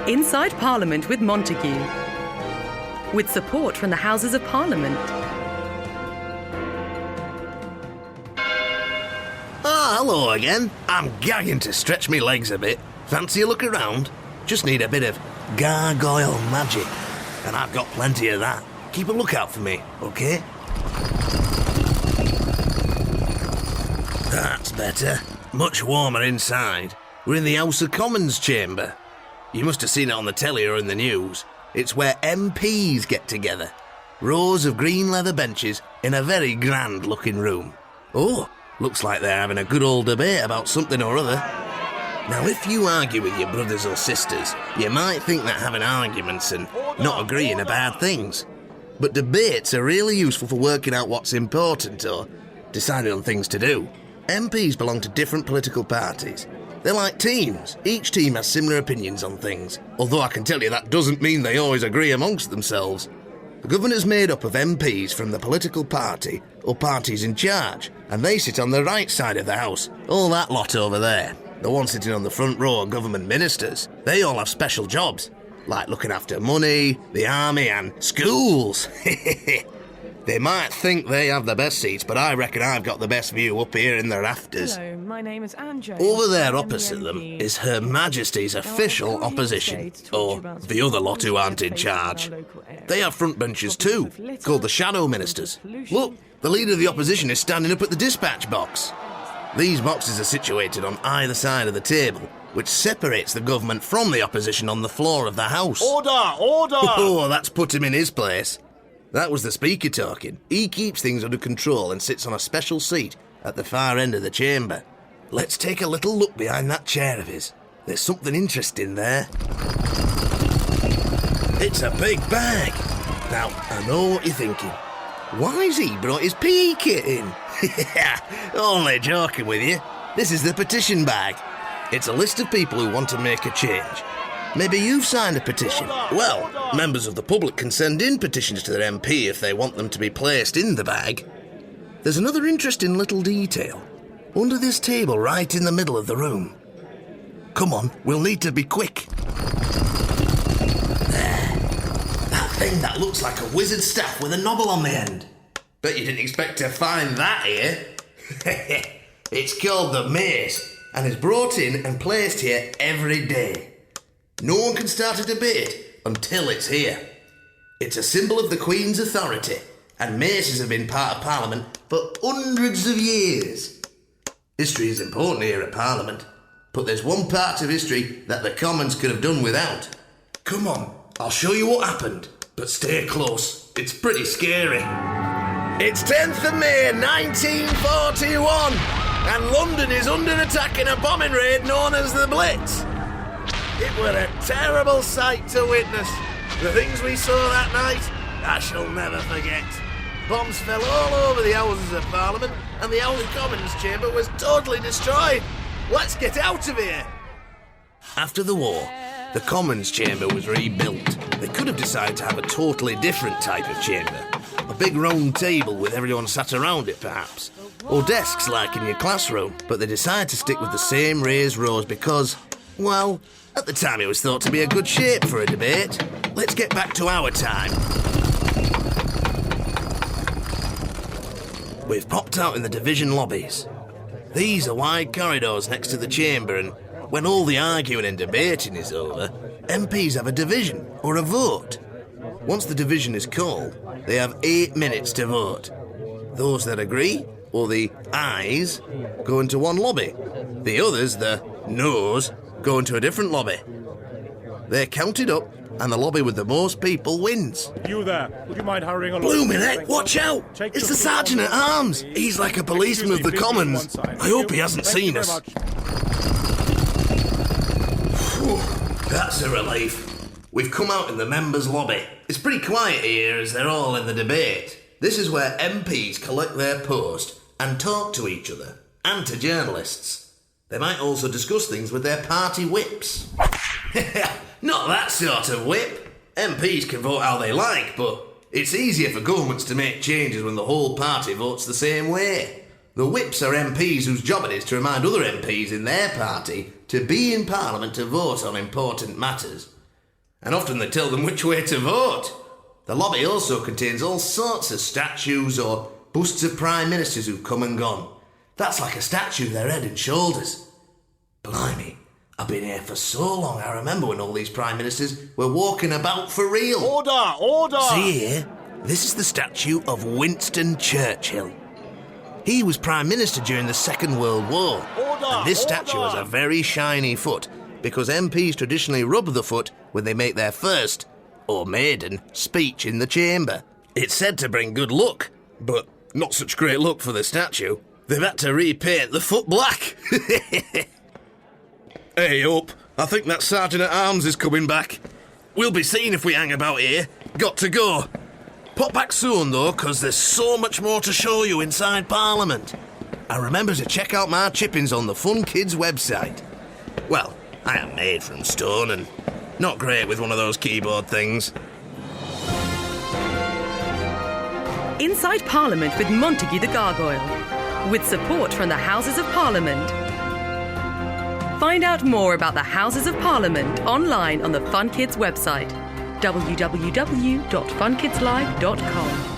Inside Parliament with Montague. With support from the Houses of Parliament. Ah, hello again. I'm gagging to stretch me legs a bit. Fancy a look around? Just need a bit of gargoyle magic. And I've got plenty of that. Keep a lookout for me, okay? That's better. Much warmer inside. We're in the House of Commons chamber. You must have seen it on the telly or in the news. It's where MPs get together. Rows of green leather benches in a very grand-looking room. Oh, looks like they're having a good old debate about something or other. Now, if you argue with your brothers or sisters, you might think that having arguments and not agreeing are bad things. But debates are really useful for working out what's important or deciding on things to do. MPs belong to different political parties. They're like teams. Each team has similar opinions on things. Although I can tell you that doesn't mean they always agree amongst themselves. The government is made up of MPs from the political party or parties in charge, and they sit on the right side of the House. All that lot over there. The ones sitting on the front row are government ministers. They all have special jobs, like looking after money, the army and schools. They might think they have the best seats, but I reckon I've got the best view up here in the rafters. Hello, my name is Andrew. Over there opposite them is Her Majesty's official opposition, or the other lot who aren't in charge. They have front benches too, called the shadow ministers. Look, the leader of the opposition is standing up at the dispatch box. These boxes are situated on either side of the table, which separates the government from the opposition on the floor of the House. Order! Order! Oh, that's put him in his place. That was the Speaker talking. He keeps things under control and sits on a special seat at the far end of the chamber. Let's take a little look behind that chair of his. There's something interesting there. It's a big bag. Now, I know what you're thinking. Why's he brought his PE kit in? Only joking with you. This is the petition bag. It's a list of people who want to make a change. Maybe you've signed a petition. Well, members of the public can send in petitions to their MP if they want them to be placed in the bag. There's another interesting little detail. Under this table right in the middle of the room. Come on, we'll need to be quick. There. That thing that looks like a wizard staff with a knobble on the end. Bet you didn't expect to find that here. It's called the Mace and is brought in and placed here every day. No one can start a debate until it's here. It's a symbol of the Queen's authority, and maces have been part of Parliament for hundreds of years. History is important here at Parliament, but there's one part of history that the Commons could have done without. Come on, I'll show you what happened, but stay close. It's pretty scary. It's 10th of May 1941, and London is under attack in a bombing raid known as the Blitz. It were a terrible sight to witness. The things we saw that night, I shall never forget. Bombs fell all over the Houses of Parliament, and the House of Commons chamber was totally destroyed. Let's get out of here! After the war, the Commons chamber was rebuilt. They could have decided to have a totally different type of chamber. A big round table with everyone sat around it, perhaps. Or desks like in your classroom. But they decided to stick with the same raised rows because, well, at the time it was thought to be a good shape for a debate. Let's get back to our time. We've popped out in the division lobbies. These are wide corridors next to the chamber, and when all the arguing and debating is over, MPs have a division or a vote. Once the division is called, they have 8 minutes to vote. Those that agree, or the ayes, go into one lobby. The others, the noes, go into a different lobby. They're counted up, and the lobby with the most people wins. You there, would you mind hurrying along? Bloomin' heck, watch out! It's the Sergeant at Arms! He's like a policeman of the Commons. I hope he hasn't seen us. Whew, that's a relief. We've come out in the members' lobby. It's pretty quiet here as they're all in the debate. This is where MPs collect their post and talk to each other, and to journalists. They might also discuss things with their party whips. Not that sort of whip. MPs can vote how they like, but it's easier for governments to make changes when the whole party votes the same way. The whips are MPs whose job it is to remind other MPs in their party to be in Parliament to vote on important matters. and often they tell them which way to vote. The lobby also contains all sorts of statues or busts of prime ministers who've come and gone. That's like a statue of their head and shoulders. Blimey, I've been here for so long, I remember when all these prime ministers were walking about for real. Order! Order! See here? This is the statue of Winston Churchill. He was prime minister during the Second World War. Order! And this statue has a very shiny foot, because MPs traditionally rub the foot when they make their first, or maiden, speech in the chamber. It's said to bring good luck, but not such great luck for the statue. They've had to repaint the foot black. Hey up, I think that Sergeant-at-Arms is coming back. We'll be seeing if we hang about here. Got to go. Pop back soon though, because there's so much more to show you inside Parliament. And remember to check out my chippings on the Fun Kids website. Well, I am made from stone and not great with one of those keyboard things. Inside Parliament with Montague the Gargoyle, with support from the Houses of Parliament. Find out more about the Houses of Parliament online on the Fun Kids website, www.funkidslive.com.